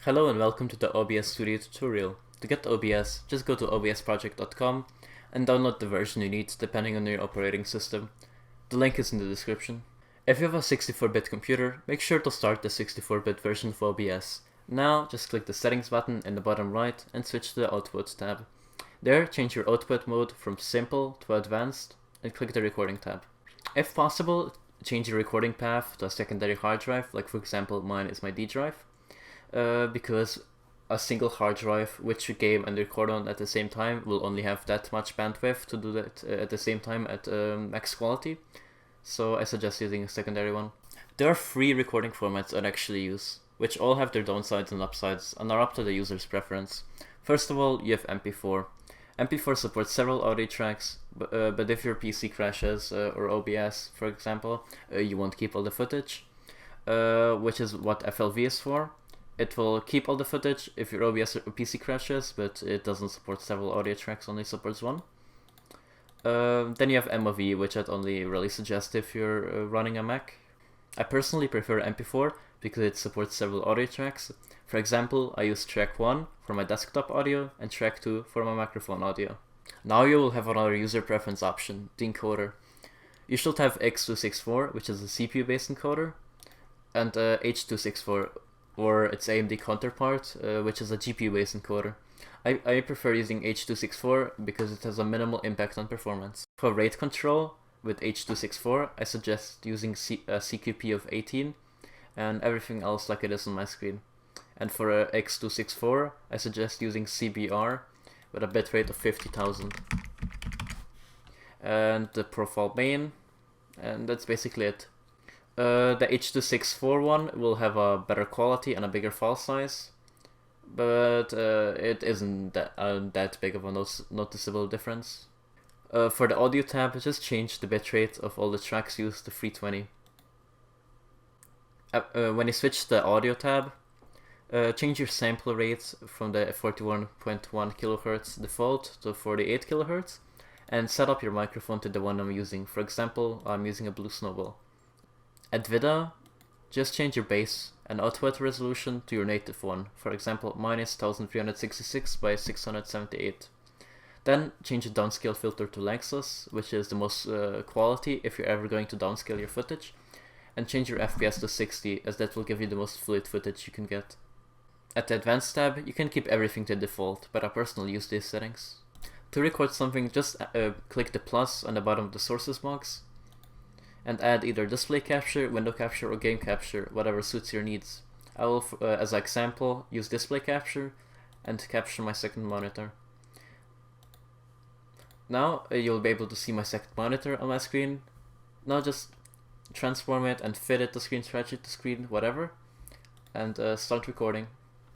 Hello and welcome to the OBS Studio tutorial. To get OBS, just go to obsproject.com and download the version you need depending on your operating system. The link is in the description. If you have a 64-bit computer, make sure to start the 64-bit version of OBS. Now, just click the settings button in the bottom right and switch to the output tab. There, change your output mode from simple to advanced and click the recording tab. If possible, change your recording path to a secondary hard drive, like for example mine is my D drive. Because a single hard drive which you game and record on at the same time will only have that much bandwidth to do that at the same time at max quality. So I suggest using a secondary one. There are 3 recording formats I actually use, which all have their downsides and upsides and are up to the user's preference. First of all, you have MP4. MP4 supports several audio tracks, but if your PC crashes or OBS, for example, you won't keep all the footage, which is what FLV is for. It will keep all the footage if your OBS or PC crashes, but it doesn't support several audio tracks, only supports one. Then you have MOV, which I'd only really suggest if you're running a Mac. I personally prefer MP4 because it supports several audio tracks. For example, I use track 1 for my desktop audio and track 2 for my microphone audio. Now you will have another user preference option, the encoder. You should have X264, which is a CPU-based encoder, and H264, or its AMD counterpart, which is a GPU-based encoder. I prefer using H264 because it has a minimal impact on performance. For rate control with H264, I suggest using a CQP of 18 and everything else like it is on my screen. And for X264, I suggest using CBR with a bitrate of 50,000. And the profile main, and that's basically it. The H264 one will have a better quality and a bigger file size, but it isn't that big of a noticeable difference. For the audio tab, just change the bitrate of all the tracks used to 320. When you switch the audio tab, change your sample rate from the 41.1 kHz default to 48 kHz, and set up your microphone to the one I'm using. For example, I'm using a Blue Snowball. At VIDA, just change your bass and output resolution to your native one. For example, mine is 1366 by 678. Then change the downscale filter to lengthless, which is the most quality if you're ever going to downscale your footage. And change your FPS to 60, as that will give you the most fluid footage you can get. At the advanced tab, you can keep everything to default, but I personally use these settings. To record something, just click the plus on the bottom of the sources box and add either display capture, window capture, or game capture, whatever suits your needs. I will, as an example, use display capture and capture my second monitor. Now you'll be able to see my second monitor on my screen. Now just transform it and fit it to screen, stretch it to screen, whatever, and start recording.